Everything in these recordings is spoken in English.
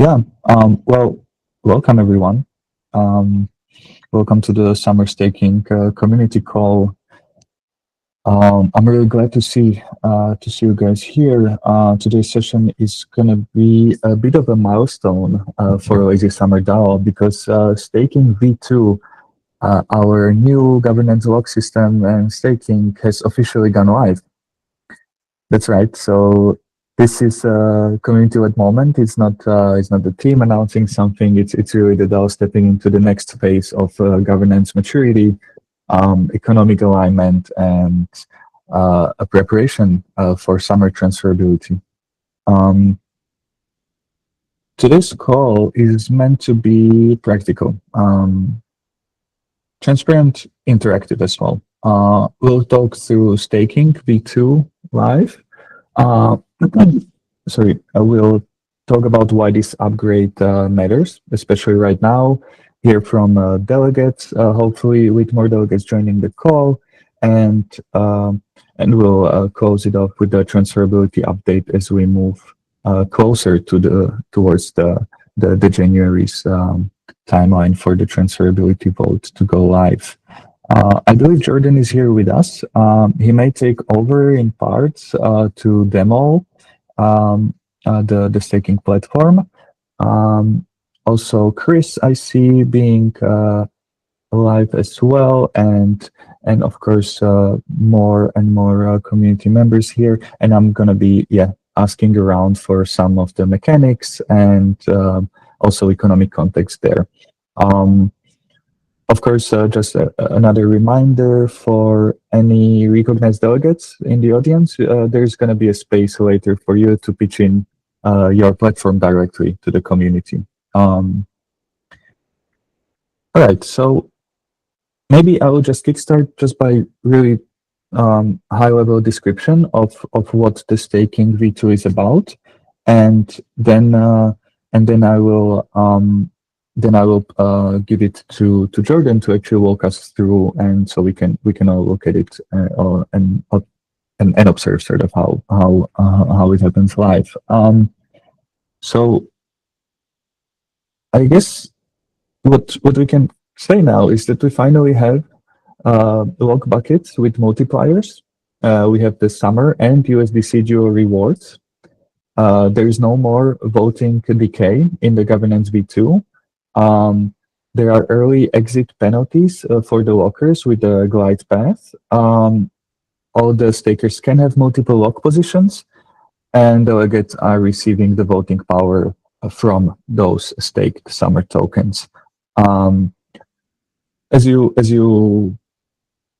Yeah, well, welcome everyone. Um, Welcome to the summer staking community call. I'm really glad to see you guys here. Today's session is gonna be a bit of a milestone for Lazy Summer DAO because staking V2, our new governance lock system and staking has officially gone live. That's right. So this is a community-led moment. It's not the team announcing something. It's really the DAO stepping into the next phase of governance maturity, economic alignment, and a preparation for summer transferability. Um, Today's call is meant to be practical, transparent, interactive as well. We'll talk through staking V2 live. Uh, Sorry, I will talk about why this upgrade matters, especially right now. Hear from delegates, hopefully with more delegates joining the call, and we'll close it off with the transferability update as we move closer to towards the January's timeline for the transferability vote to go live. I believe Jordan is here with us. He may take over in parts to demo the staking platform. Also, Chris, I see being live as well, and of course more and more community members here. And I'm gonna be asking around for some of the mechanics and also economic context there. Of course, just another reminder for any recognized delegates in the audience, there's going to be a space later for you to pitch in your platform directly to the community. All right, so maybe I will just kickstart just by really high-level description of what the staking V2 is about, and then I will give it to Jordan to actually walk us through, and so we can all look at it and observe sort of how it happens live. So I guess what we can say now is that we finally have lock buckets with multipliers. We have the SUMR and USDC dual rewards. There is no more voting decay in the governance V2. There are early exit penalties for the lockers with the glide path. All the stakers can have multiple lock positions, and delegates are receiving the voting power from those staked SUMR tokens. As you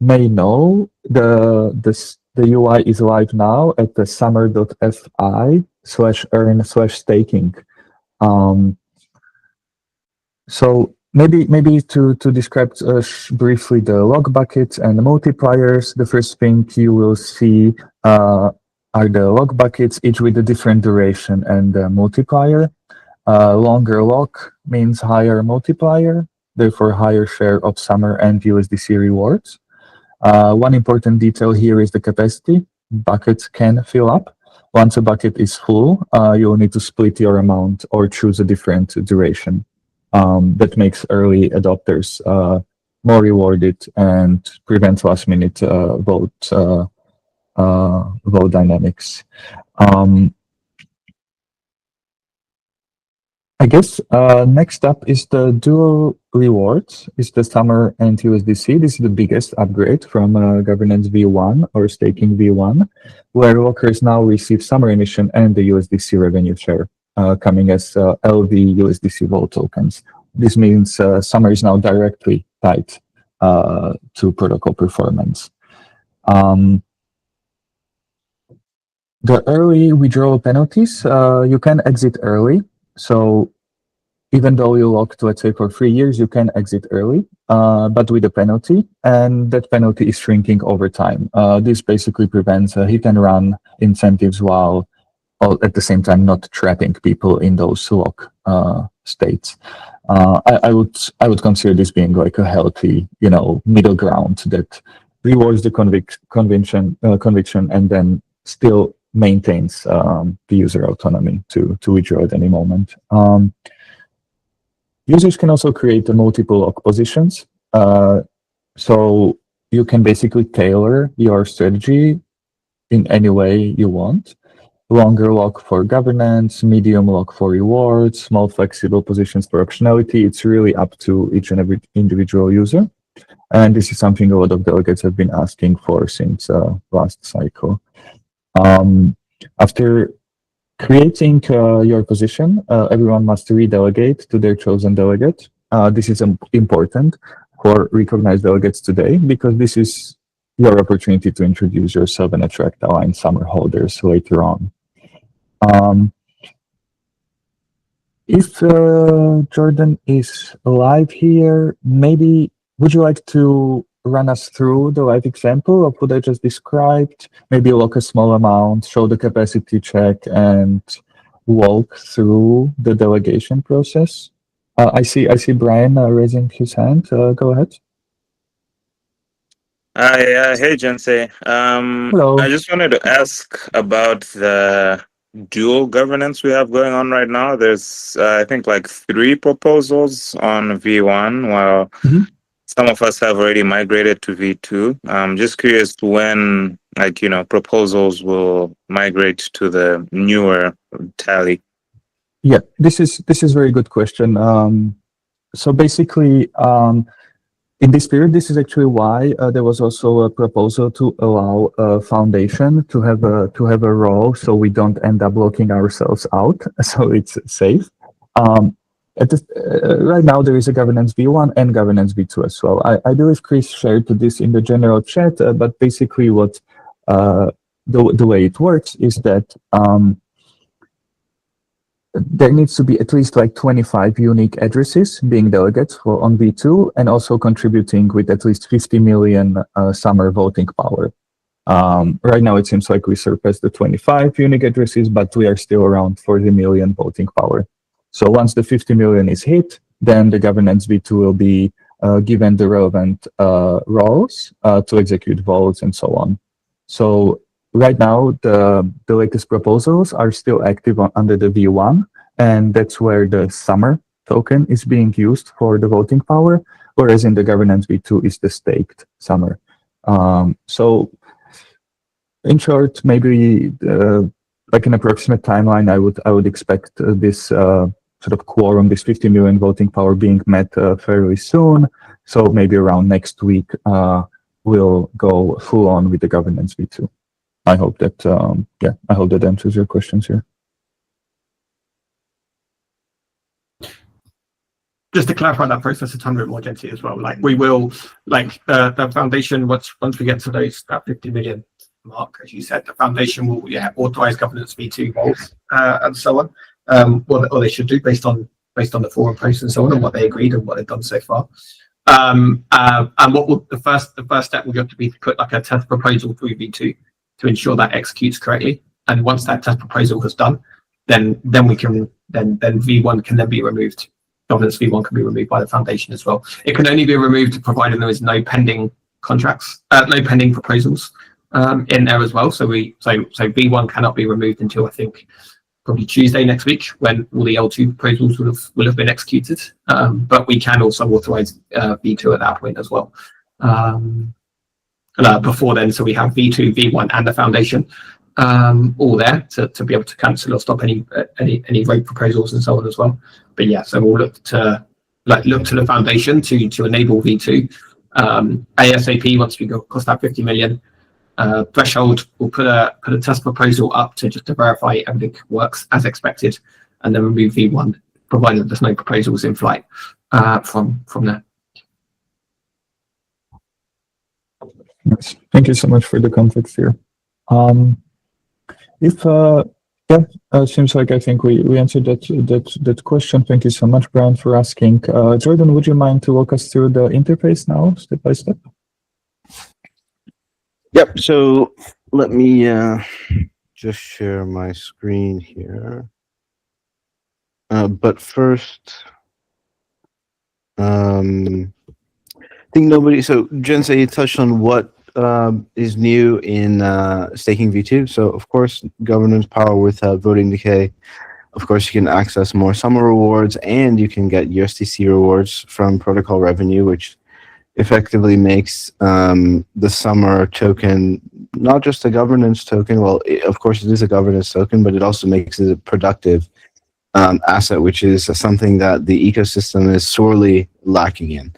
may know, the UI is live now at the sumr.fi/earn/staking. So maybe to describe briefly the lock buckets and the multipliers, the first thing you will see are the lock buckets, each with a different duration and multiplier. Longer lock means higher multiplier, therefore higher share of SUMR and USDC rewards. One important detail here is the capacity. Buckets can fill up. Once a bucket is full, you'll need to split your amount or choose a different duration. That makes early adopters more rewarded and prevents last-minute vote dynamics. I guess next up is the dual rewards, is the SUMR and USDC. This is the biggest upgrade from governance V1 or staking V1, where lockers now receive SUMR emission and the USDC revenue share. Coming as LV USDC vote tokens. This means SUMR is now directly tied to protocol performance. The early withdrawal penalties, you can exit early. So even though you locked, let's say, for 3 years, you can exit early, but with a penalty, and that penalty is shrinking over time. This basically prevents hit and run incentives while at the same time not trapping people in those lock states. I would consider this being like a healthy, middle ground that rewards the conviction and then still maintains the user autonomy to withdraw at any moment. Users can also create multiple lock positions. So you can basically tailor your strategy in any way you want. Longer lock for governance, medium lock for rewards, small flexible positions for optionality. It's really up to each and every individual user. And this is something a lot of delegates have been asking for since last cycle. After creating your position, everyone must redelegate to their chosen delegate. This is important for recognized delegates today, because this is your opportunity to introduce yourself and attract aligned SUMR holders later on. If Jordan is live here, maybe would you like to run us through the live example of what I just described? Maybe lock a small amount, show the capacity check, and walk through the delegation process. I see Brian raising his hand. Go ahead. Hi, hey Jensei. Hello. I just wanted to ask about the dual governance we have going on right now. There's, I think, like 3 proposals on V1, while some of us have already migrated to V2. I'm just curious when, like, proposals will migrate to the newer tally. Yeah, this is a very good question. So basically, in this period, this is actually why there was also a proposal to allow a foundation to have a role, so we don't end up locking ourselves out. So it's safe. Right now, there is a governance V1 and governance V2 as well. I believe Chris shared this in the general chat, but basically, what the way it works is that there needs to be at least like 25 unique addresses being delegates on V2, and also contributing with at least 50 million SUMR voting power. Right now, it seems like we surpassed the 25 unique addresses, but we are still around 40 million voting power. So once the 50 million is hit, then the governance V2 will be given the relevant roles to execute votes and so on. So right now, the latest proposals are still active under the V1, and that's where the SUMR token is being used for the voting power, whereas in the governance V2 is the staked SUMR. So in short, maybe like an approximate timeline, I would expect this sort of quorum, this 50 million voting power being met fairly soon. So maybe around next week, we'll go full on with the governance V2. I hope that I hope that answers your questions here. Just to clarify that process a ton bit more, Jency, as well. Like we will, like the foundation, once we get to that 50 million mark, as you said, the foundation will authorize governance V2 roles and so on. Or they should do based on the forum posts and so on, and what they agreed and what they've done so far. And what will the first step will have to be to put like a test proposal through V2 to ensure that executes correctly. And once that test proposal is done, then we can then V1 can then be removed. Governance V1 can be removed by the foundation as well. It can only be removed provided there is no pending contracts, no pending proposals in there as well. So V1 cannot be removed until I think probably Tuesday next week, when all the L2 proposals will have been executed. But we can also authorize V2 at that point as well. Before then, so we have V2, V1, and the foundation all there to be able to cancel or stop any vote proposals and so on as well. But yeah, so we'll look to the foundation to enable V2 ASAP once we go across that 50 million threshold. We'll put a test proposal up to verify everything works as expected, and then remove V1 provided there's no proposals in flight from there. Yes. Thank you so much for the context here. Seems like I think we answered that question. Thank you so much, Brian, for asking. Jordan, would you mind to walk us through the interface now, step by step? Yep. So let me just share my screen here. But first, I think nobody. So Jensei, you touched on what is new in staking V2. So of course, governance power with voting decay. Of course, you can access more SUMR rewards, and you can get USDC rewards from protocol revenue, which effectively makes the SUMR token not just a governance token. Well, of course, it is a governance token, but it also makes it a productive asset, which is something that the ecosystem is sorely lacking in.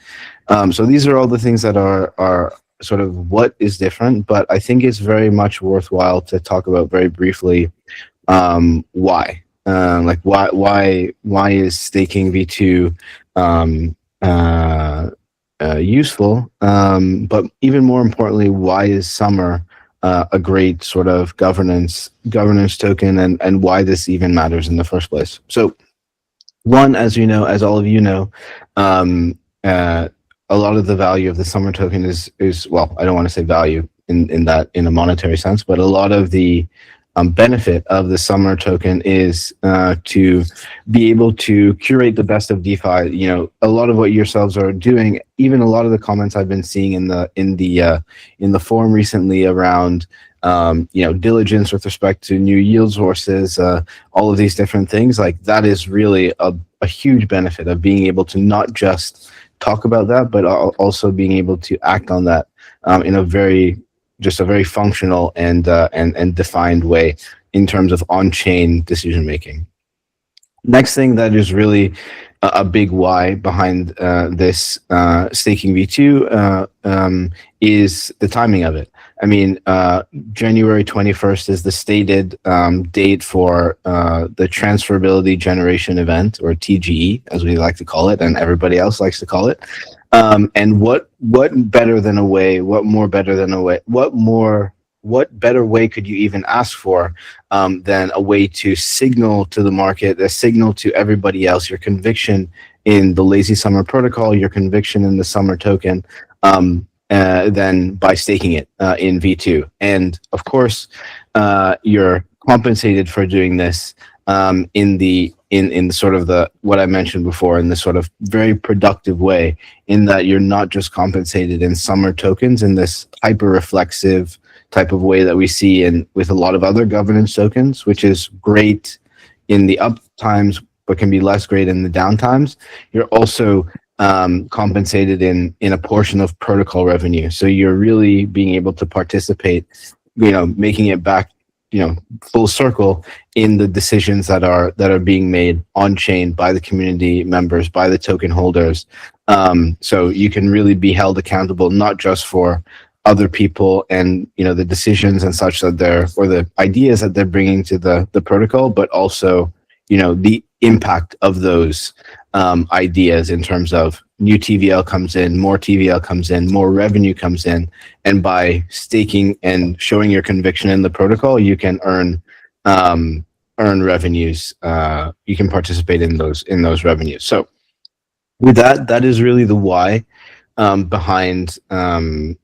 So these are all the things that are sort of what is different, but I think it's very much worthwhile to talk about very briefly why. Like why is staking V2 useful? But even more importantly, why is SUMR a great sort of governance token, and why this even matters in the first place? So, one, as you know, as all of you know, a lot of the value of the SUMR token is well, I don't want to say value in a monetary sense, but a lot of the benefit of the SUMR token is to be able to curate the best of DeFi. You know, a lot of what yourselves are doing, even a lot of the comments I've been seeing in the forum recently around diligence with respect to new yield sources, all of these different things, like that is really a huge benefit of being able to not just talk about that, but also being able to act on that in a very functional and defined way in terms of on-chain decision making. Next thing that is really a big why behind this staking V2 is the timing of it. I mean, January 21st is the stated date for the Transferability Generation Event, or TGE, as we like to call it, and everybody else likes to call it. And what better way could you even ask for than a way to signal to the market, a signal to everybody else, your conviction in the Lazy SUMR protocol, your conviction in the SUMR token, than by staking it in V2. And of course, you're compensated for doing this in the sort of the what I mentioned before, in this sort of very productive way, in that you're not just compensated in SUMR tokens in this hyper reflexive type of way that we see in with a lot of other governance tokens, which is great in the up times but can be less great in the down times. You're also compensated in a portion of protocol revenue, so you're really being able to participate, making it back full circle in the decisions that are being made on chain by the community members, by the token holders. So you can really be held accountable, not just for other people and the decisions and such that or the ideas that they're bringing to the protocol, but also the impact of those ideas in terms of new TVL comes in, more TVL comes in, more revenue comes in, and by staking and showing your conviction in the protocol, you can earn revenues. You can participate in those revenues. So with that is really the why behind the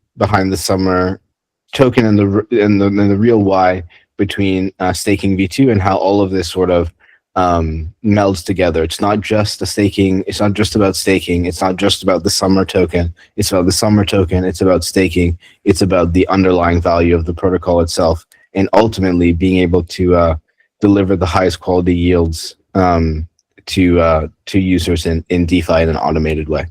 SUMR token, and the real why between staking V2 and how all of this sort of melds together. It's not just staking. It's not just about staking. It's not just about the SUMR token. It's about the SUMR token. It's about staking. It's about the underlying value of the protocol itself, and ultimately being able to deliver the highest quality yields to users in DeFi in an automated way.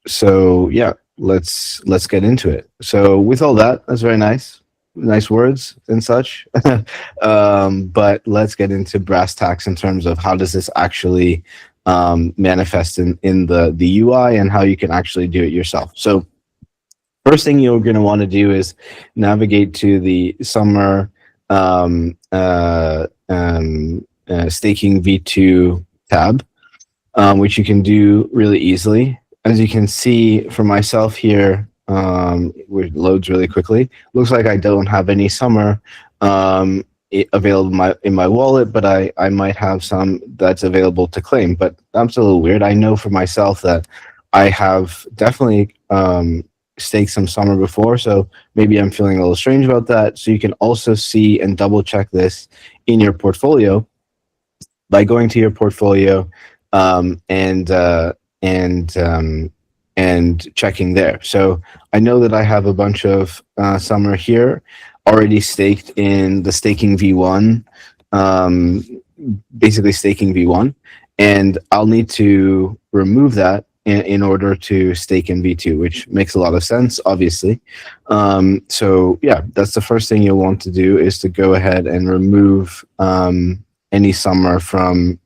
So yeah, let's get into it. So with all that, that's very nice words and such. But let's get into brass tacks in terms of how does this actually manifest in the UI and how you can actually do it yourself. So first thing you're going to want to do is navigate to the SUMR staking V2 tab, which you can do really easily. As you can see for myself here, it loads really quickly. Looks like I don't have any SUMR available in my wallet, but I might have some that's available to claim. But that's a little weird. I know for myself that I have definitely staked some SUMR before, so maybe I'm feeling a little strange about that. So you can also see and double check this in your portfolio by going to your portfolio and and checking there. So I know that I have a bunch of Summer here already staked in the staking V1, basically staking V1, and I'll need to remove that in order to stake in V2, which makes a lot of sense, obviously. So yeah, that's the first thing you'll want to do, is to go ahead and remove any Summer from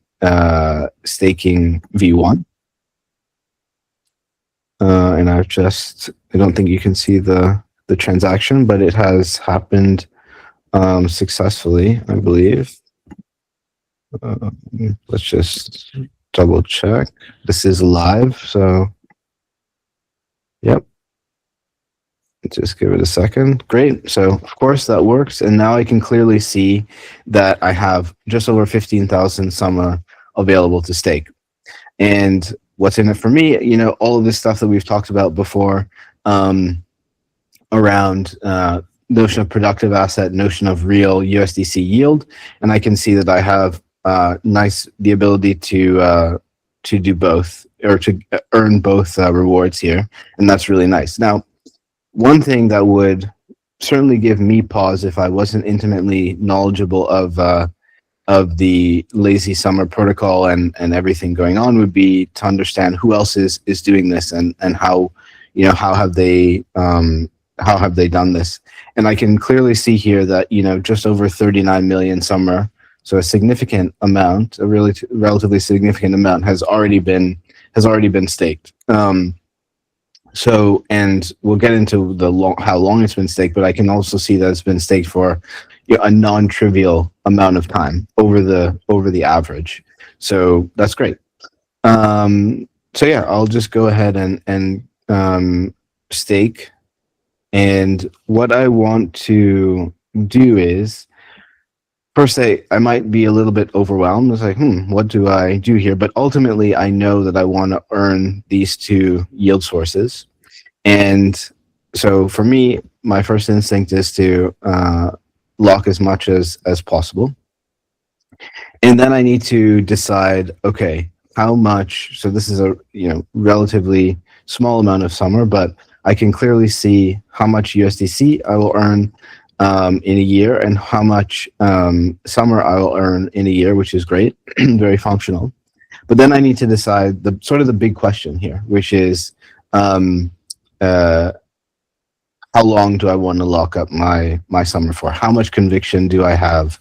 staking V1. And I don't think you can see the transaction, but it has happened successfully, I believe. Let's just double check. This is live, so yep. Just give it a second. Great. So of course that works, and now I can clearly see that I have just over 15,000 Summer available to stake. And what's in it for me, you know, all of this stuff that we've talked about before, around notion of productive asset, notion of real USDC yield, and I can see that I have the ability to do both, or to earn both rewards here, and that's really nice. Now, one thing that would certainly give me pause if I wasn't intimately knowledgeable of the Lazy Summer protocol and everything going on would be to understand who else is doing this, and how, you know, how have they done this. And I can clearly see here that, you know, just over 39 million Summer, so a significant amount, a really relatively significant amount, has already been staked. So, and we'll get into how long it's been staked, but I can also see that it's been staked for, you know, a non-trivial amount of time over the average. So that's great. So yeah, I'll just go ahead and stake. And what I want to do is, first, I might be a little bit overwhelmed. It's like, what do I do here? But ultimately, I know that I want to earn these two yield sources. And so for me, my first instinct is to lock as much as possible. And then I need to decide, okay, how much, so this is a, you know, relatively small amount of Summer, but I can clearly see how much USDC I will earn in a year, and how much Summer I will earn in a year, which is great, very functional. But then I need to decide the big question here, which is how long do I want to lock up my Summer for? How much conviction do I have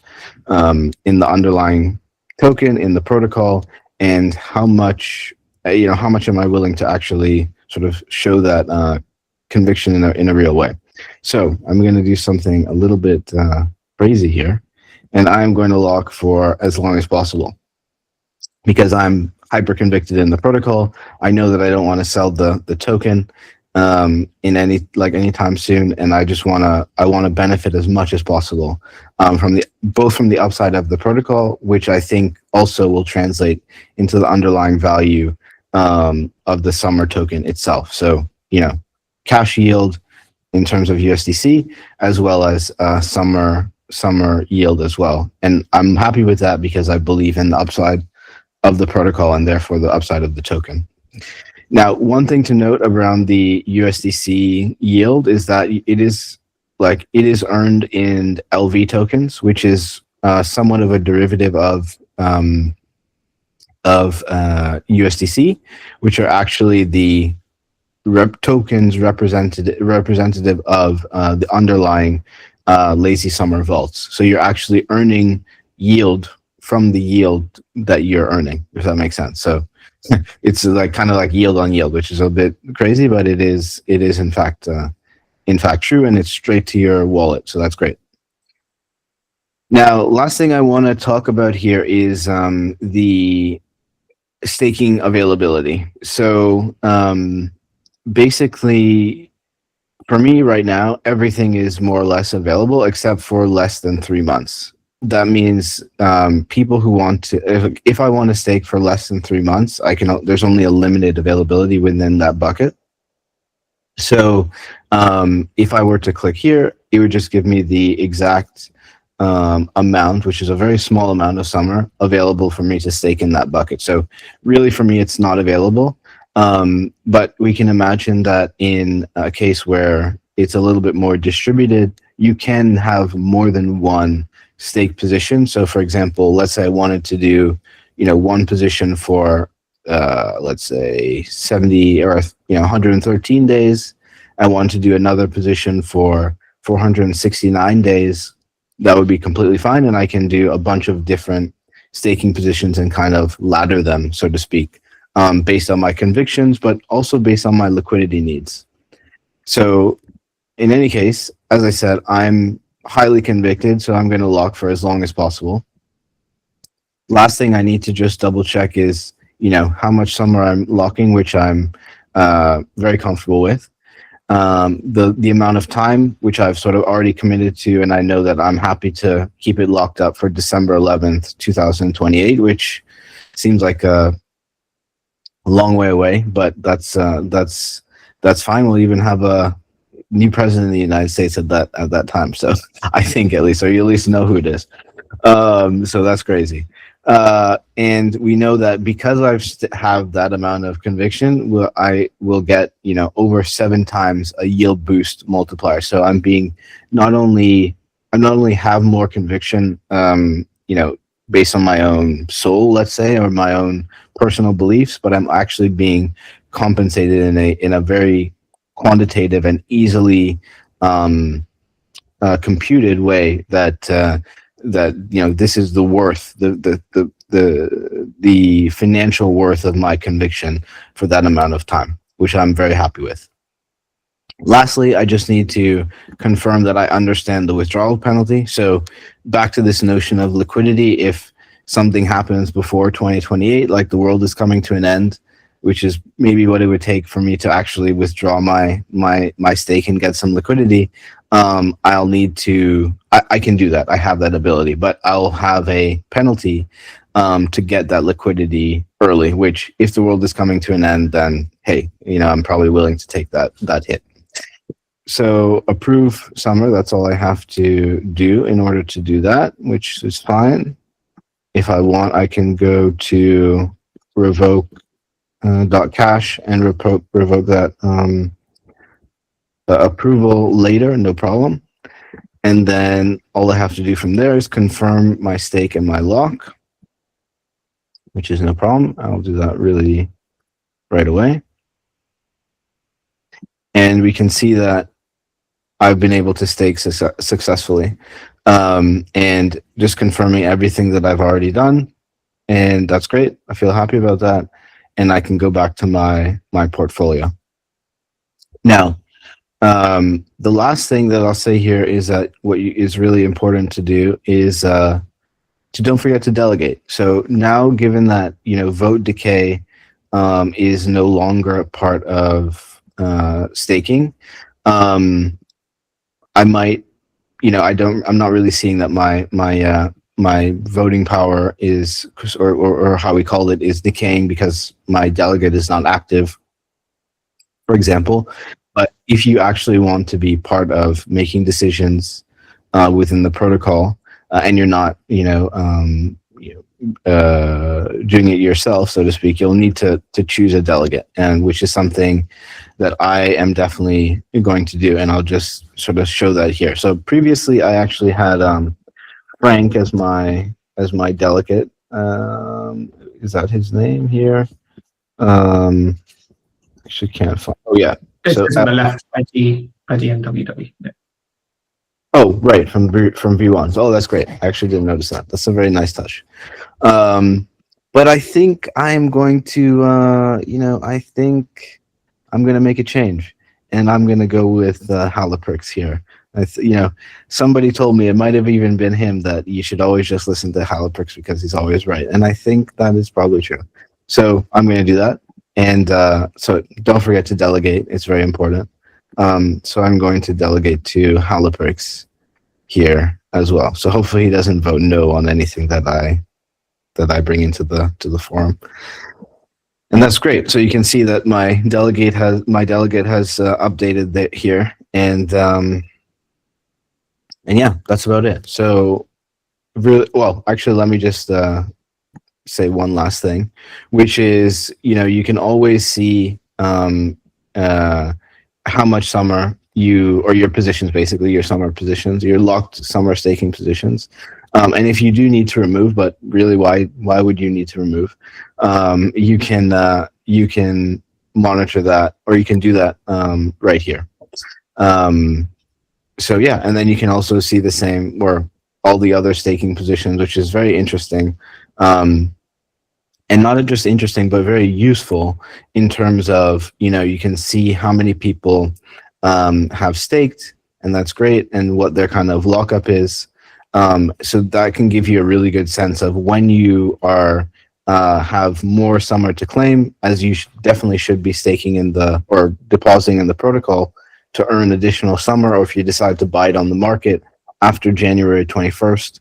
in the underlying token, in the protocol, and how much am I willing to actually sort of show that conviction in a real way? So I'm going to do something a little bit crazy here, and I'm going to lock for as long as possible, because I'm hyper convicted in the protocol. I know that I don't want to sell the token in anytime soon, and I want to benefit as much as possible from the upside of the protocol, which I think also will translate into the underlying value of the Summer token itself. So, you know, cash yield in terms of USDC, as well as Summer yield as well. And I'm happy with that because I believe in the upside of the protocol, and therefore the upside of the token. Now, one thing to note around the USDC yield is that it is earned in LV tokens, which is somewhat of a derivative of USDC, which are actually the tokens representative of the underlying Lazy Summer vaults. So you're actually earning yield from the yield that you're earning, if that makes sense. So it's like kind of like yield on yield, which is a bit crazy, but it is in fact true, and it's straight to your wallet. So that's great. Now, last thing I want to talk about here is the staking availability. So basically, for me right now, everything is more or less available except for less than 3 months. That means people who want to, if I want to stake for less than 3 months, there's only a limited availability within that bucket. So if I were to click here, it would just give me the exact amount, which is a very small amount of Summer available for me to stake in that bucket. So really for me, it's not available. But we can imagine that in a case where it's a little bit more distributed, you can have more than one stake position. So for example, let's say I wanted to do, one position for, let's say 70 or, 113 days. I want to do another position for 469 days. That would be completely fine. And I can do a bunch of different staking positions and kind of ladder them, so to speak, based on my convictions, but also based on my liquidity needs. So in any case, as I said, I'm highly convicted, so I'm going to lock for as long as possible. Last thing I need to just double check is, how much SUMR I'm locking, which I'm very comfortable with. The amount of time, which I've sort of already committed to, and I know that I'm happy to keep it locked up for December 11th, 2028, which seems like a long way away, but that's fine. We'll even have a new president of the United States at that time. So I think at least, or you at least know who it is. So that's crazy. And we know that because I have that amount of conviction, I will get, over 7 times a yield boost multiplier. So I'm not only have more conviction, based on my own soul, let's say, or my own personal beliefs, but I'm actually being compensated in a very quantitative and easily computed way that this is the worth, the financial worth of my conviction for that amount of time, which I'm very happy with. Lastly, I just need to confirm that I understand the withdrawal penalty. So back to this notion of liquidity, if something happens before 2028, like the world is coming to an end, which is maybe what it would take for me to actually withdraw my stake and get some liquidity, I'll need to, I can do that. I have that ability, but I'll have a penalty to get that liquidity early, which if the world is coming to an end, then hey, I'm probably willing to take that hit. So approve SUMR, that's all I have to do in order to do that, which is fine. If I want, I can go to revoke .cash and revoke that approval later, no problem. And then all I have to do from there is confirm my stake and my lock, which is no problem. I'll do that really right away. And we can see that I've been able to stake successfully, and just confirming everything that I've already done. And that's great. I feel happy about that. And I can go back to my portfolio. Now, the last thing that I'll say here is that what is really important to do is to don't forget to delegate. So now, given that vote decay is no longer a part of staking, I might, I'm not really seeing that my voting power is, or how we call it, is decaying because my delegate is not active, for example. But if you actually want to be part of making decisions within the protocol, and you're not, doing it yourself, so to speak, you'll need to choose a delegate, and which is something that I am definitely going to do, and I'll just sort of show that here. So previously, I actually had Frank as my delegate. Is that his name here? Actually, can't find. Oh yeah. It's So on the left, IDMWW. Yeah. Oh, right, from V1s. Oh, that's great. I actually didn't notice that. That's a very nice touch. But I think I'm going to, I think I'm going to make a change, and I'm going to go with Haliprix here. Somebody told me, it might have even been him, that you should always just listen to Haliprix because he's always right. And I think that is probably true. So I'm going to do that. And so don't forget to delegate. It's very important. So I'm going to delegate to Haliprix here as well. So hopefully he doesn't vote no on anything that I bring into the forum. And that's great. So you can see that my delegate has updated that here, and yeah, that's about it. So really, well, actually, let me just say one last thing, which is, you can always see how much summer or your positions, basically your summer positions, your locked summer staking positions. And if you do need to remove, but really why would you need to remove? You can monitor that, or you can do that right here. So yeah, and then you can also see the same, or all the other staking positions, which is very interesting. And not just interesting, but very useful in terms of, you can see how many people have staked, and that's great, and what their kind of lockup is. So that can give you a really good sense of when you are have more summer to claim, as you definitely should be staking or depositing in the protocol to earn additional summer, or if you decide to buy it on the market after January 21st,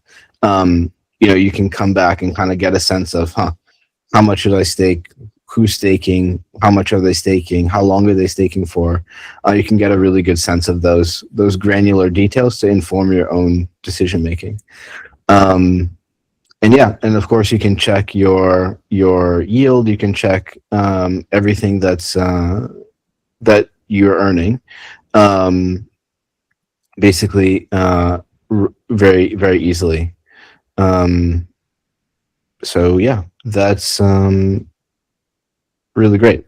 you can come back and kind of get a sense of, how much should I stake? Who's staking? How much are they staking? How long are they staking for? You can get a really good sense of those granular details to inform your own decision making. And of course you can check your yield. You can check everything that's that you're earning, basically very, very easily. So yeah, that's really great.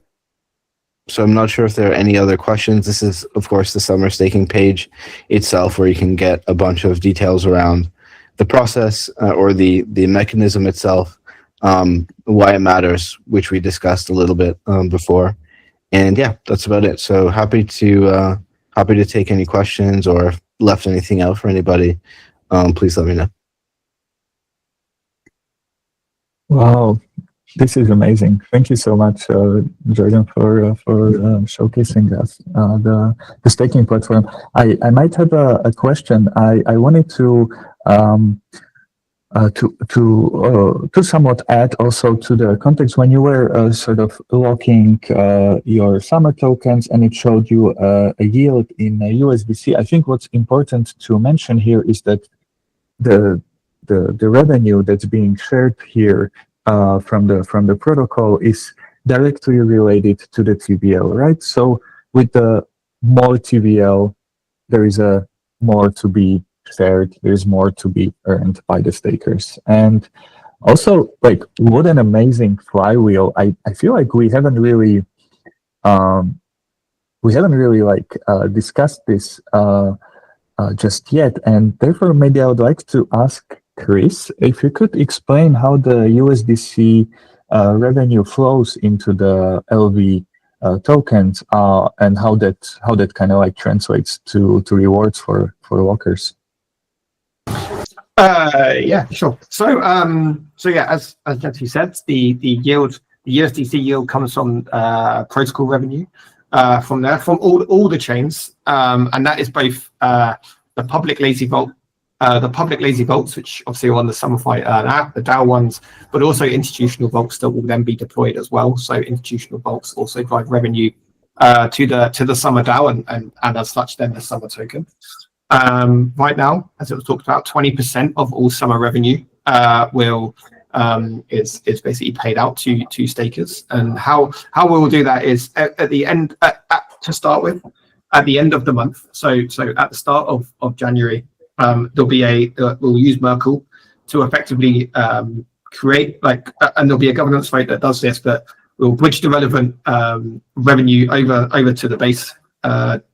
So I'm not sure if there are any other questions. This is, of course, the summer staking page itself, where you can get a bunch of details around the process or the mechanism itself, why it matters, which we discussed a little bit before. And yeah, that's about it. So happy to take any questions, or if left anything out for anybody, please let me know. Wow, this is amazing. Thank you so much, Jordan, for showcasing us the staking platform. I might have a question. I wanted to somewhat add also to the context when you were sort of locking your summer tokens, and it showed you a yield in USDC. I think what's important to mention here is that the revenue that's being shared here from the protocol is directly related to the TVL, right? So with the more TVL, there is a more to be shared, there's more to be earned by the stakers. And also, like, what an amazing flywheel. I feel like we haven't really discussed this just yet, and therefore maybe I would like to ask Chris if you could explain how the USDC revenue flows into the LV tokens, and how that kind of like translates to rewards for lockers. Yeah, sure. So yeah, as Jesse said, the yield, the USDC yield comes from protocol revenue from all the chains, and that is both the public lazy vault, which obviously are on the SummerFi app, the DAO ones, but also institutional vaults that will then be deployed as well. So institutional vaults also drive revenue to the Summer DAO, and as such, then the Summer token. Right now, as it was talked about, 20% of all Summer revenue is basically paid out to stakers. And how we will do that is at the end, to start with, at the end of the month. So at the start of January, there'll be we'll use Merkle to effectively create and there'll be a governance vote that does this, but we'll bridge the relevant revenue over to the base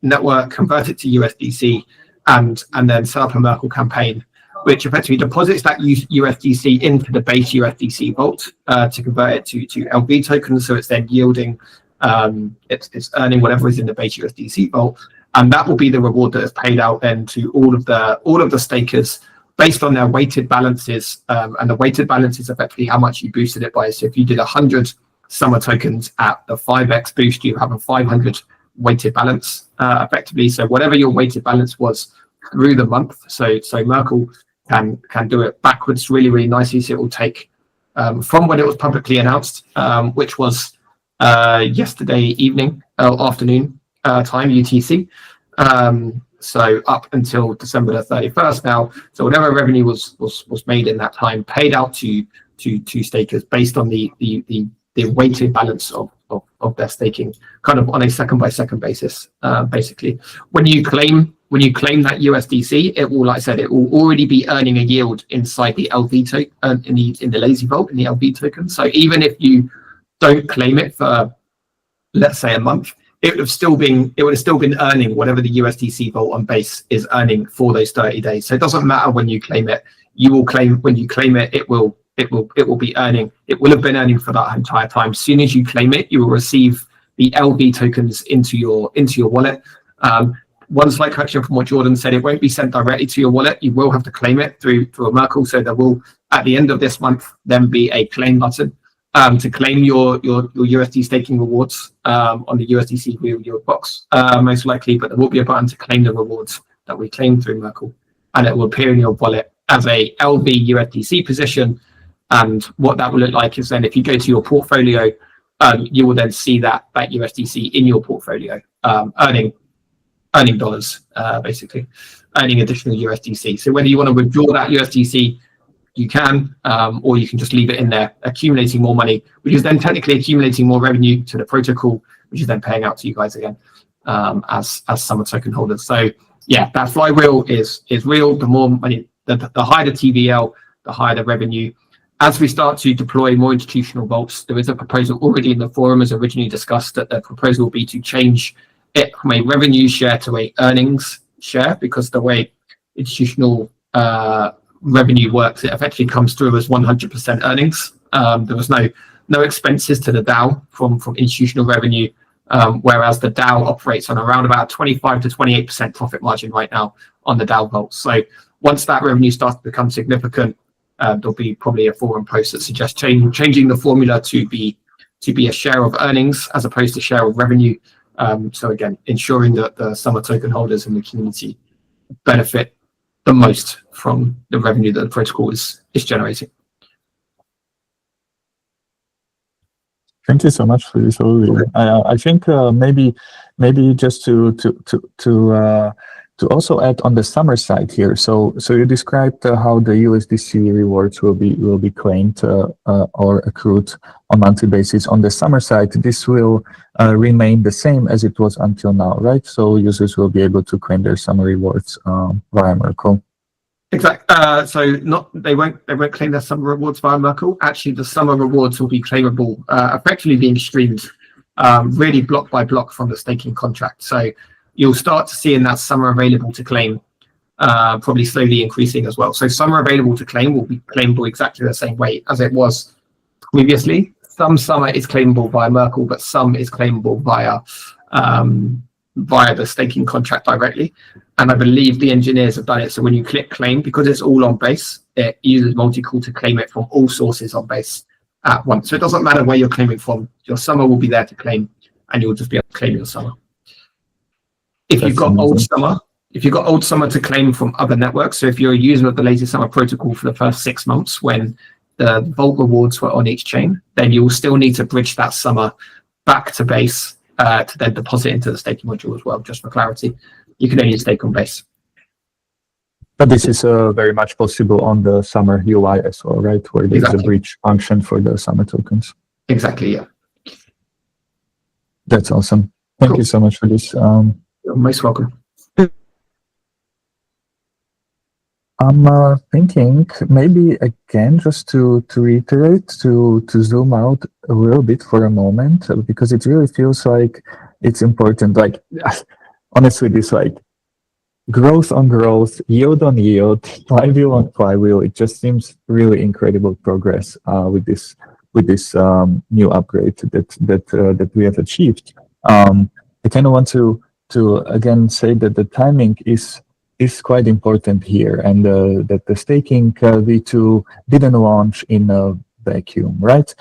network, convert it to USDC, and then set up a Merkle campaign, which effectively deposits that USDC into the base USDC vault to convert it to LV tokens. So it's then yielding, it's earning whatever is in the base USDC vault, and that will be the reward that is paid out then to all of the stakers based on their weighted balances. And the weighted balance is effectively how much you boosted it by. So if you did 100 Summer tokens at the 5x boost, you have a 500 weighted balance effectively. So whatever your weighted balance was through the month, so Merkle can do it backwards really, really nicely. So it will take from when it was publicly announced, which was yesterday evening or afternoon time UTC. So up until December the 31st now. So whatever revenue was made in that time paid out to to stakers based on the weighted balance of their staking, kind of on a second by second basis. Basically, when you claim that USDC, it will, like I said, it will already be earning a yield inside the LV token, in the lazy vault, in the LV token. So even if you don't claim it for, let's say, a month, it would have still been earning whatever the USDC vault on base is earning for those 30 days. So it doesn't matter when you claim it. When you claim it, it will be earning. It will have been earning for that entire time. As soon as you claim it, you will receive the LV tokens into your wallet. One slight correction from what Jordan said: it won't be sent directly to your wallet. You will have to claim it through a Merkle. So there will, at the end of this month, then be a claim button to claim your USD staking rewards on the USDC reward box, most likely. But there will be a button to claim the rewards that we claim through Merkle, and it will appear in your wallet as a LV USDC position. And what that will look like is then, if you go to your portfolio, you will then see that USDC in your portfolio, earning dollars, basically, earning additional USDC. So whether you want to withdraw that USDC, you can, or you can just leave it in there, accumulating more money, which is then technically accumulating more revenue to the protocol, which is then paying out to you guys again as Summer token holders. So yeah, that flywheel is real. The more money, the higher the TVL, the higher the revenue. As we start to deploy more institutional vaults, there is a proposal already in the forum, as originally discussed, that the proposal will be to change it from a revenue share to a earnings share, because the way institutional revenue works, it effectively comes through as 100% earnings. There was no expenses to the DAO from institutional revenue, whereas the DAO operates on around about 25 to 28% profit margin right now on the DAO vault. So once that revenue starts to become significant, there'll be probably a forum post that suggests changing the formula to be a share of earnings as opposed to share of revenue. So again, ensuring that the Summer token holders in the community benefit the most from the revenue that the protocol is generating. Thank you so much for this overview. I think maybe just to also add on the Summer side here. So you described how the USDC rewards will be claimed or accrued on monthly basis. On the Summer side, this will remain the same as it was until now, right? So users will be able to claim their Summer rewards via Merkle. Exactly. So they won't claim their Summer rewards via Merkle. Actually, the Summer rewards will be claimable, effectively being streamed, really block by block from the staking contract. So you'll start to see in that Summer available to claim, probably slowly increasing as well. So Summer available to claim will be claimable exactly the same way as it was previously. Some Summer is claimable via Merkle, but some is claimable via the staking contract directly. And I believe the engineers have done it. So when you click claim, because it's all on base, it uses multi-call to claim it from all sources on base at once. So it doesn't matter where you're claiming from. Your Summer will be there to claim, and you'll just be able to claim your Summer. If you've got old Summer to claim from other networks, so if you're a user of the Lazy Summer protocol for the first 6 months when the vault rewards were on each chain, then you will still need to bridge that Summer back to base to then deposit into the staking module as well. Just for clarity, you can only stake on base. But this is very much possible on the Summer UI as well, right? Where there's a bridge function for the Summer tokens. Exactly, yeah. That's awesome. Thank you so much for this. You're most welcome. I'm thinking maybe again, just to reiterate, to zoom out a little bit for a moment, because it really feels like it's important. Like, honestly, this like growth on growth, yield on yield, flywheel on flywheel. It just seems really incredible progress with this new upgrade that we have achieved. I kind of want to again say that the timing is quite important here, and that the staking V2 didn't launch in a vacuum, right?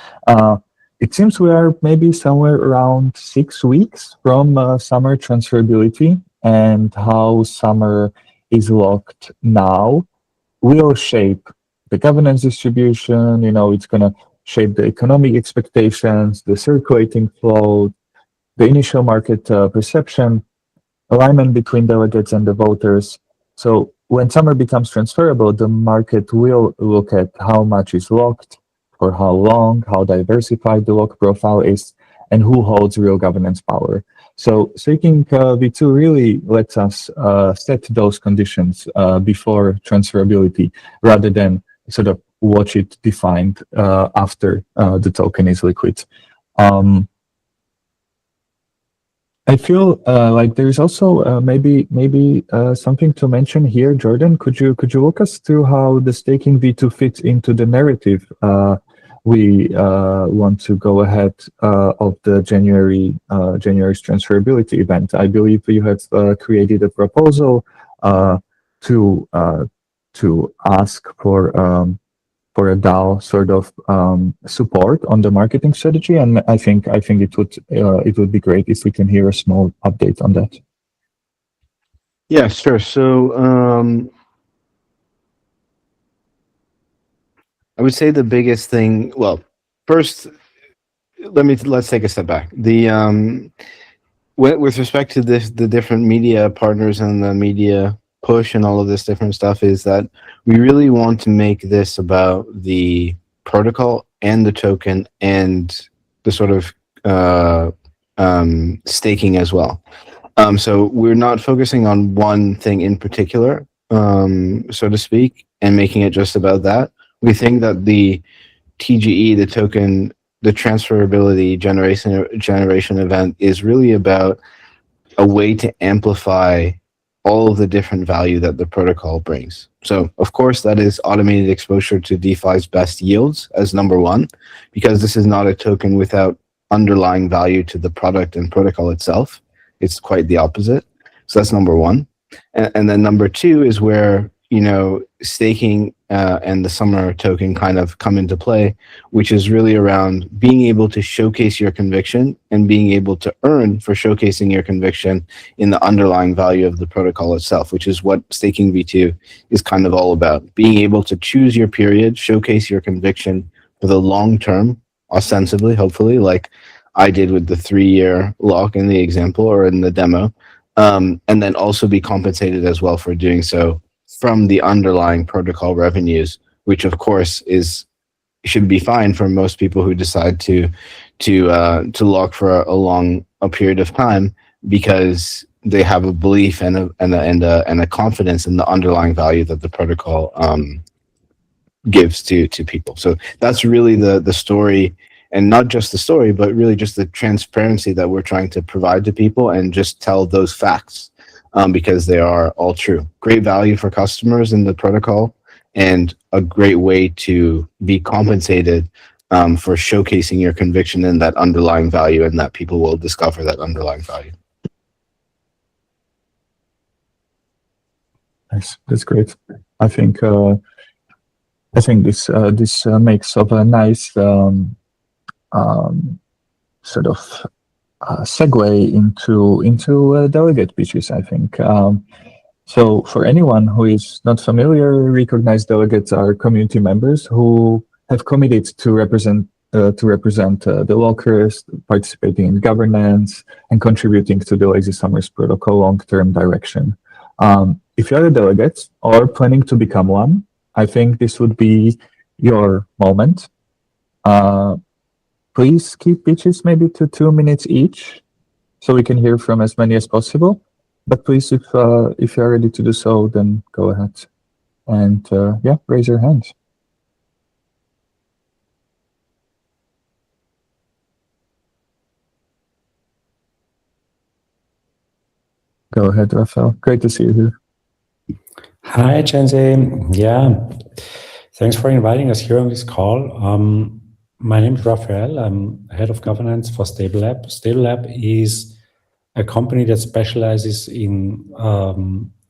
It seems we are maybe somewhere around 6 weeks from Summer transferability, and how Summer is locked now will shape the governance distribution. It's going to shape the economic expectations, the circulating flow, the initial market perception, alignment between delegates and the voters. So when Summer becomes transferable, the market will look at how much is locked, for how long, how diversified the lock profile is, and who holds real governance power. So staking V2 really lets us set those conditions before transferability, rather than sort of watch it defined after the token is liquid. I feel like there's also maybe something to mention here. Jordan, could you walk us through how the staking V2 fits into the narrative we want to go ahead of the January's transferability event? I believe you have created a proposal to ask for a DAO sort of support on the marketing strategy, and I think it would be great if we can hear a small update on that. Yeah, sure. So I would say the biggest thing. Well, first, let's take a step back. The with respect to the different media partners and the media push and all of this different stuff, is that we really want to make this about the protocol and the token and the sort of staking as well. So we're not focusing on one thing in particular, so to speak, and making it just about that. We think that the TGE, the token, the transferability generation event is really about a way to amplify all of the different value that the protocol brings. So, of course, that is automated exposure to DeFi's best yields as number one, because this is not a token without underlying value to the product and protocol itself. It's quite the opposite. So that's number one. And then number two is where, staking and the SUMR token kind of come into play, which is really around being able to showcase your conviction and being able to earn for showcasing your conviction in the underlying value of the protocol itself, which is what staking V2 is kind of all about. Being able to choose your period, showcase your conviction for the long term, ostensibly, hopefully, like I did with the 3-year lock in the example or in the demo, and then also be compensated as well for doing so from the underlying protocol revenues, which of course should be fine for most people who decide to lock for a period of time, because they have a belief and a confidence in the underlying value that the protocol gives to people. So that's really the story, and not just the story, but really just the transparency that we're trying to provide to people, and just tell those facts, because they are all true. Great value for customers in the protocol, and a great way to be compensated for showcasing your conviction in that underlying value, and that people will discover that underlying value. Nice, that's great. I think this makes of a nice sort of segue into delegate pitches, I think. So for anyone who is not familiar, recognized delegates are community members who have committed to represent the lockers, participating in governance, and contributing to the Lazy Summers protocol long-term direction. If you're a delegate or planning to become one, I think this would be your moment. Please keep pitches maybe to 2 minutes each, so we can hear from as many as possible. But please, if you're ready to do so, then go ahead and raise your hand. Go ahead, Rafael. Great to see you here. Hi, Chenze. Yeah, thanks for inviting us here on this call. My name is Rafael. I'm head of governance for StableLab. StableLab is a company that specializes in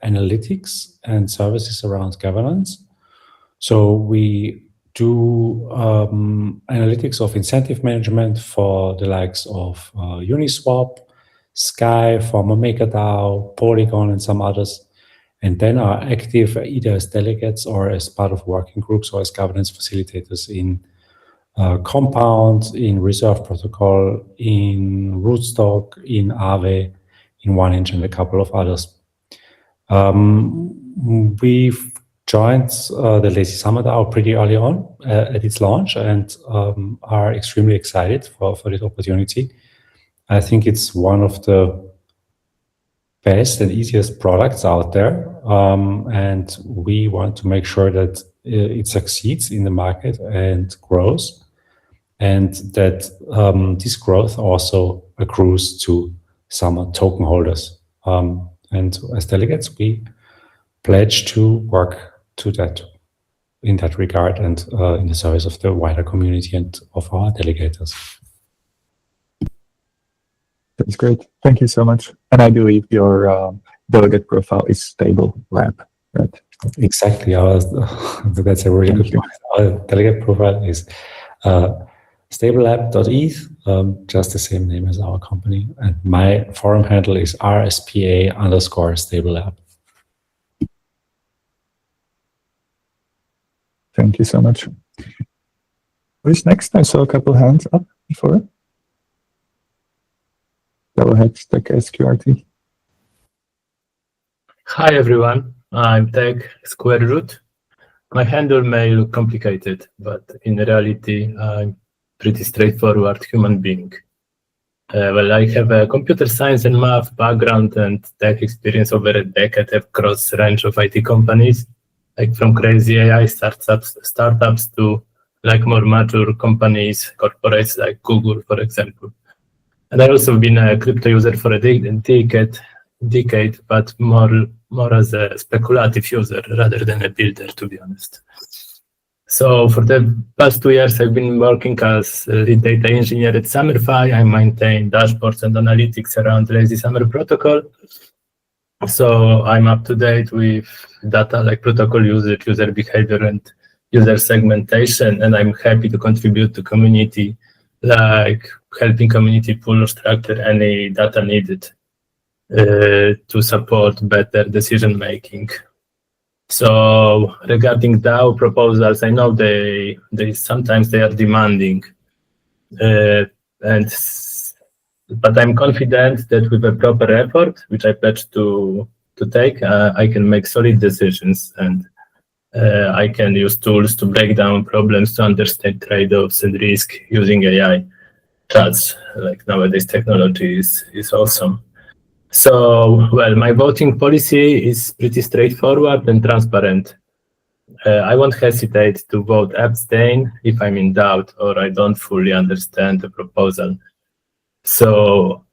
analytics and services around governance. So we do analytics of incentive management for the likes of Uniswap, Sky, former MakerDAO, Polygon, and some others, and then are active either as delegates or as part of working groups or as governance facilitators in Compound, in Reserve Protocol, in Rootstock, in Aave, in OneInch, and a couple of others. We've joined the Lazy Summer DAO pretty early on at its launch and are extremely excited for this opportunity. I think it's one of the best and easiest products out there, and we want to make sure that it succeeds in the market and grows, and that this growth also accrues to Summer token holders. And as delegates, we pledge to work to that in that regard and in the service of the wider community and of our delegators. That's great. Thank you so much. And I believe your delegate profile is Stable Lab, right? Exactly. That's a really good point. Our delegate profile is stablelab.eth, just the same name as our company. And my forum handle is RSPA_stablelab. Thank you so much. Who's next? I saw a couple hands up before. Go ahead, Tech SQRT. Hi everyone, I'm Tech Square Root. My handle may look complicated, but in reality, I'm pretty straightforward human being. Well, I have a computer science and math background and tech experience over a decade across a range of IT companies, like from crazy AI startups to like more mature companies, corporates like Google, for example. And I've also been a crypto user for a decade, but more as a speculative user rather than a builder, to be honest. So for the past 2 years, I've been working as a lead data engineer at SUMRFi. I maintain dashboards and analytics around Lazy Summer protocol. So I'm up to date with data like protocol usage, user behavior, and user segmentation, and I'm happy to contribute to community, like helping community pull or structure any data needed to support better decision making. So regarding DAO proposals, I know they sometimes they are demanding, but I'm confident that with a proper effort, which I pledge to take, I can make solid decisions, and I can use tools to break down problems, to understand trade-offs and risk using AI. That's like nowadays technology is awesome. So, well, my voting policy is pretty straightforward and transparent. I won't hesitate to vote abstain if I'm in doubt or I don't fully understand the proposal. So,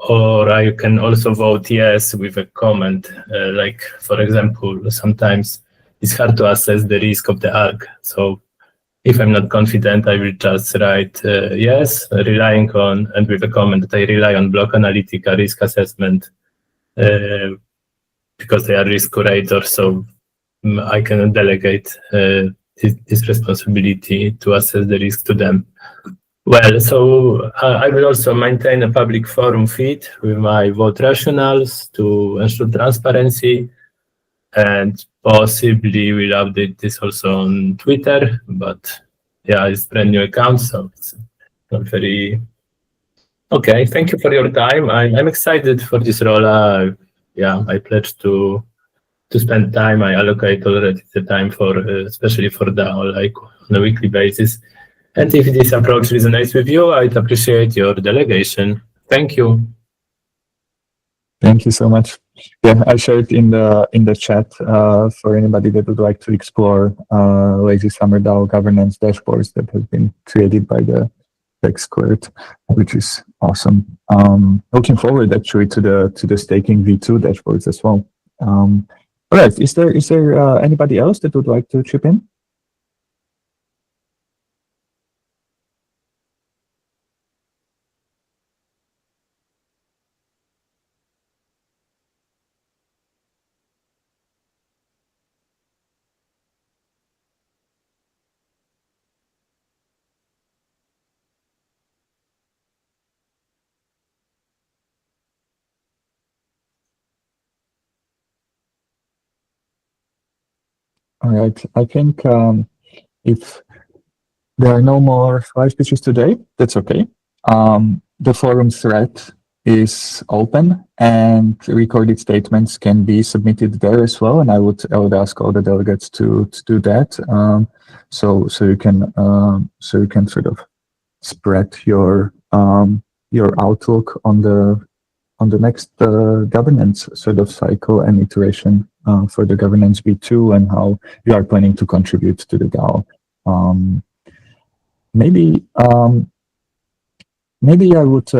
or I can also vote yes with a comment, like, for example, sometimes it's hard to assess the risk of the ARC. So if I'm not confident, I will just write yes, relying on, and with a comment that I rely on Block Analytica risk assessment because they are risk curators, so I can delegate this responsibility to assess the risk to them. Well, so I will also maintain a public forum feed with my vote rationales to ensure transparency, and possibly we'll update this also on Twitter, but yeah, it's brand new account, so it's not very... Okay, thank you for your time. I'm excited for this role. Yeah, I pledge to spend time. I allocate already the time for, especially for DAO, like on a weekly basis. And if this approach resonates with you, I'd appreciate your delegation. Thank you. Thank you so much. Yeah, I shared in the chat for anybody that would like to explore Lazy Summer DAO governance dashboards that have been created by the Tech Squared, which is awesome. Looking forward actually to the staking V2 dashboards as well. All right, is there anybody else that would like to chip in? All right, I think if there are no more live pitches today, that's okay. The forum thread is open, and recorded statements can be submitted there as well. And I would ask all the delegates to do that. So you can sort of spread your outlook on the next governance sort of cycle and iteration for the governance V2 and how you are planning to contribute to the DAO. Maybe I would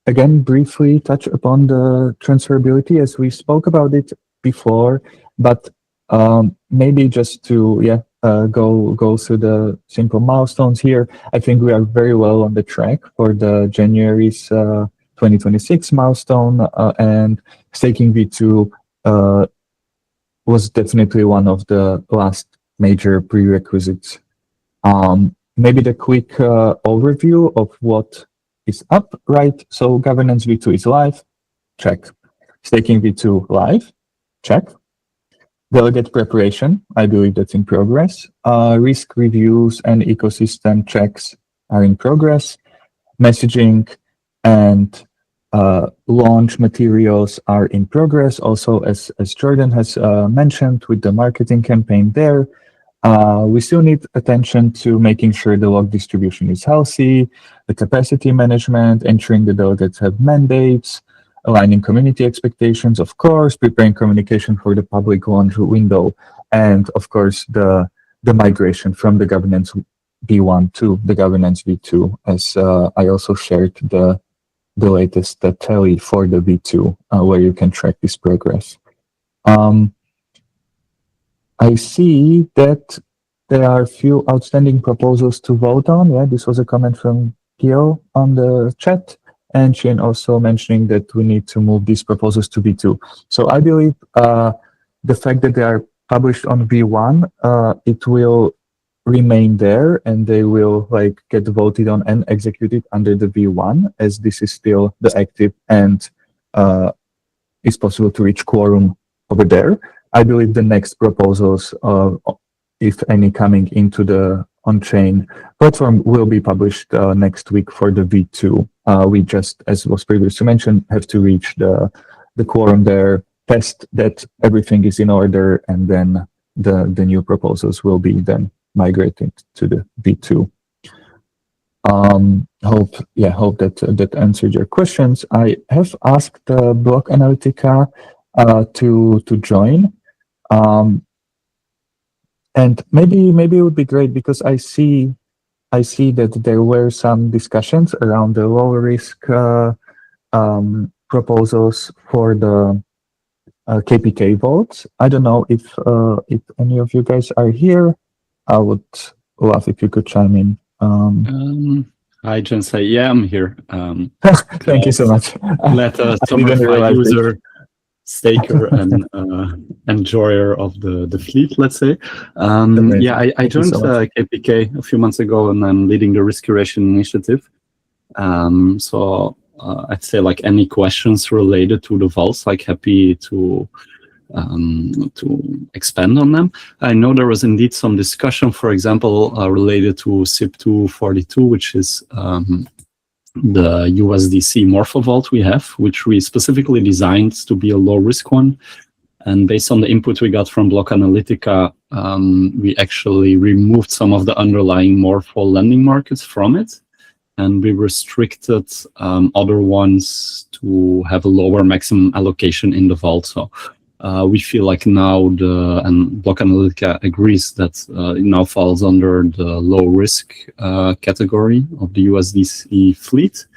again briefly touch upon the transferability as we spoke about it before, but maybe just to go through the simple milestones here. I think we are very well on the track for the January's 2026 milestone, and staking V2 was definitely one of the last major prerequisites. Maybe the quick overview of what is up, right? So governance V2 is live, check. Staking V2 live, check. Delegate preparation, I believe that's in progress. Risk reviews and ecosystem checks are in progress. Messaging and launch materials are in progress. Also, as Jordan has mentioned with the marketing campaign there, we still need attention to making sure the log distribution is healthy, the capacity management, ensuring the delegates have mandates, aligning community expectations, of course, preparing communication for the public launch window, and of course the migration from the governance V1 to the governance V2, as I also shared the latest tally for the V2 where you can track this progress. I see that there are a few outstanding proposals to vote on. Yeah, this was a comment from Gil on the chat, and Shane also mentioning that we need to move these proposals to V2. So I believe the fact that they are published on V1, it will remain there, and they will get voted on and executed under the V1, as this is still the active and it's possible to reach quorum over there. I believe the next proposals, if any, coming into the on-chain platform will be published next week for the V2. We just, as was previously mentioned, have to reach the quorum there, test that everything is in order, and then the new proposals will be then migrated to the V2. Hope that answered your questions. I have asked Block Analytica to join. And maybe it would be great, because I see that there were some discussions around the low risk proposals for the KPK votes. I don't know if any of you guys are here. I would love if you could chime in. Hi, Jensei. Yeah, I'm here. Thank you so much. Let a SUMR user, staker, and enjoyer of the fleet, let's say. Yeah, I joined KPK a few months ago, and I'm leading the risk curation initiative. So I'd say any questions related to the vaults, happy to expand on them. I know there was indeed some discussion, for example, related to SIP 242, which is the USDC Morpho Vault we have, which we specifically designed to be a low-risk one. And based on the input we got from Block Analytica, we actually removed some of the underlying Morpho lending markets from it. And we restricted other ones to have a lower maximum allocation in the vault. So we feel now and Block Analytica agrees that it now falls under the low risk category of the USDC fleet.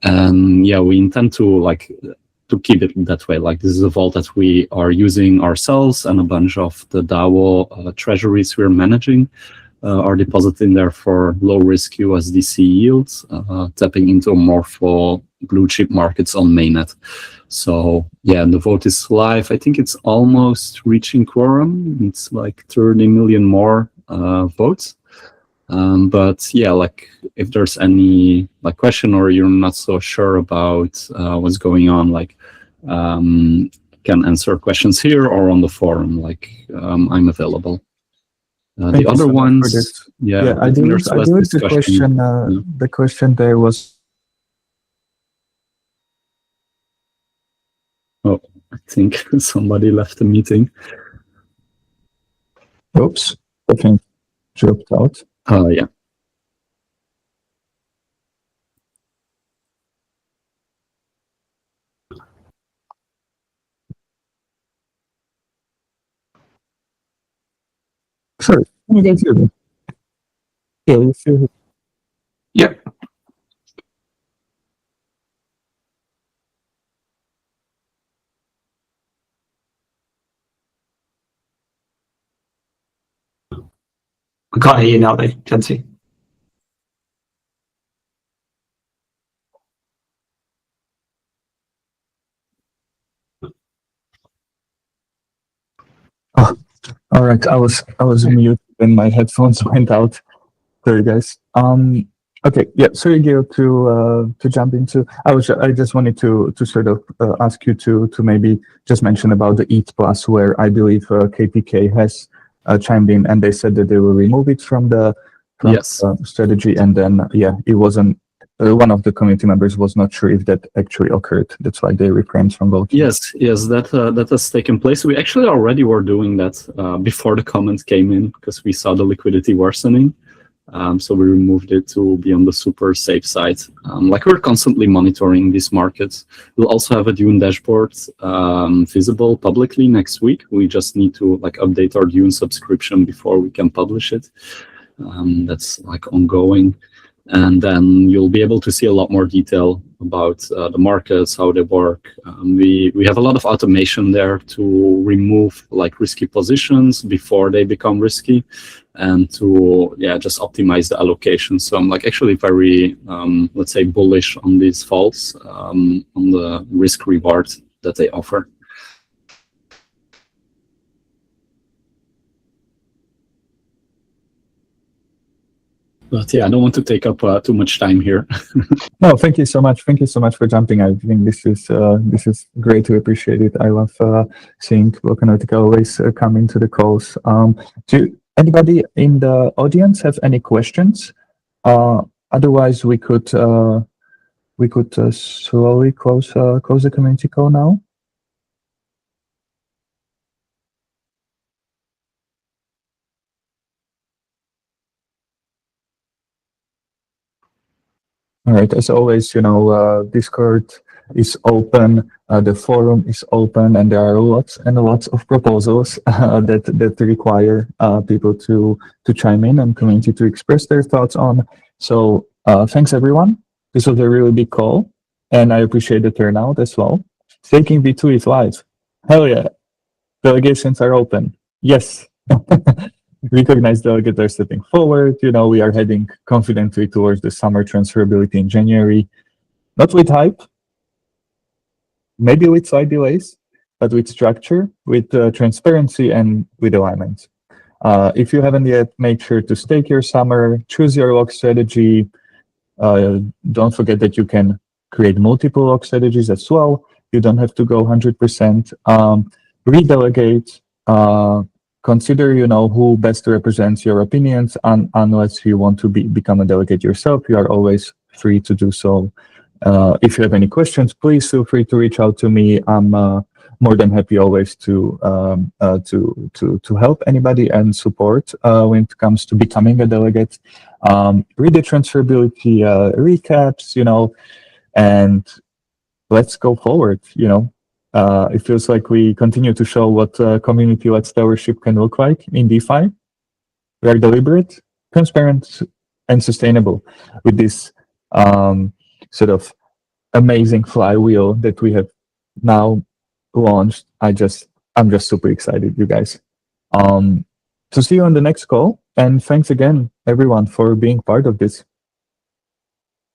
And yeah, we intend to keep it that way. This is a vault that we are using ourselves, and a bunch of the DAO treasuries we're managing are deposited in there for low risk USDC yields, tapping into more for blue chip markets on mainnet. So yeah, the vote is live. I think it's almost reaching quorum. It's 30 million more votes. But yeah, if there's any question, or you're not so sure about what's going on, can answer questions here or on the forum. I'm available. The other ones, I think the question there was Oh, I think somebody left the meeting. Oops, I think dropped out. Yeah. Sorry, can you guys hear me? Yeah, you feel Yep. We can't hear you now, though, Jency. all right. I was mute when my headphones went out. Sorry, guys. Okay, yeah. Sorry, Gail, to jump into. I just wanted to sort of ask you to maybe just mention about the EAT Plus, where I believe KPK has chimed in, and they said that they will remove it from the Yes. strategy, and then it wasn't. One of the community members was not sure if that actually occurred. That's why they refrained from voting. Yes, that has taken place. We actually already were doing that before the comment came in because we saw the liquidity worsening. So we removed it to be on the super safe side. Like we're constantly monitoring these markets. We'll also have a Dune dashboard visible publicly next week. We just need to like update our Dune subscription before we can publish it. That's like ongoing. And then you'll be able to see a lot more detail about the markets, how they work. We have a lot of automation there to remove like risky positions before they become risky, and to just optimize the allocation. So I'm like actually very let's say bullish on these faults, on the risk reward that they offer. But yeah, I don't want to take up too much time here. No, thank you so much. Thank you so much for jumping. I think this is great to appreciate it. I love seeing Volcanomica always come into the calls. Do anybody in the audience have any questions? Otherwise, we could slowly close the community call now. All right. As always, Discord is open, the forum is open, and there are lots and lots of proposals that require people to chime in and community to express their thoughts on. So thanks everyone. This was a really big call, and I appreciate the turnout as well. Staking V2 is live. Hell yeah! Delegations are open. Yes. Recognized delegates are stepping forward. We are heading confidently towards the summer transferability in January. Not with hype, maybe with slight delays, but with structure, with transparency, and with alignment. If you haven't yet, make sure to stake your summer, choose your lock strategy. Don't forget that you can create multiple lock strategies as well. You don't have to go 100%. Redelegate. Consider, who best represents your opinions, unless you want to become a delegate yourself. You are always free to do so. If you have any questions, please feel free to reach out to me. I'm more than happy always to help anybody and support when it comes to becoming a delegate. Read the transferability recaps, and let's go forward. It feels like we continue to show what community-led stewardship can look like in DeFi. We are deliberate, transparent, and sustainable with this sort of amazing flywheel that we have now launched. I'm just super excited, you guys. To see you on the next call, and thanks again, everyone, for being part of this.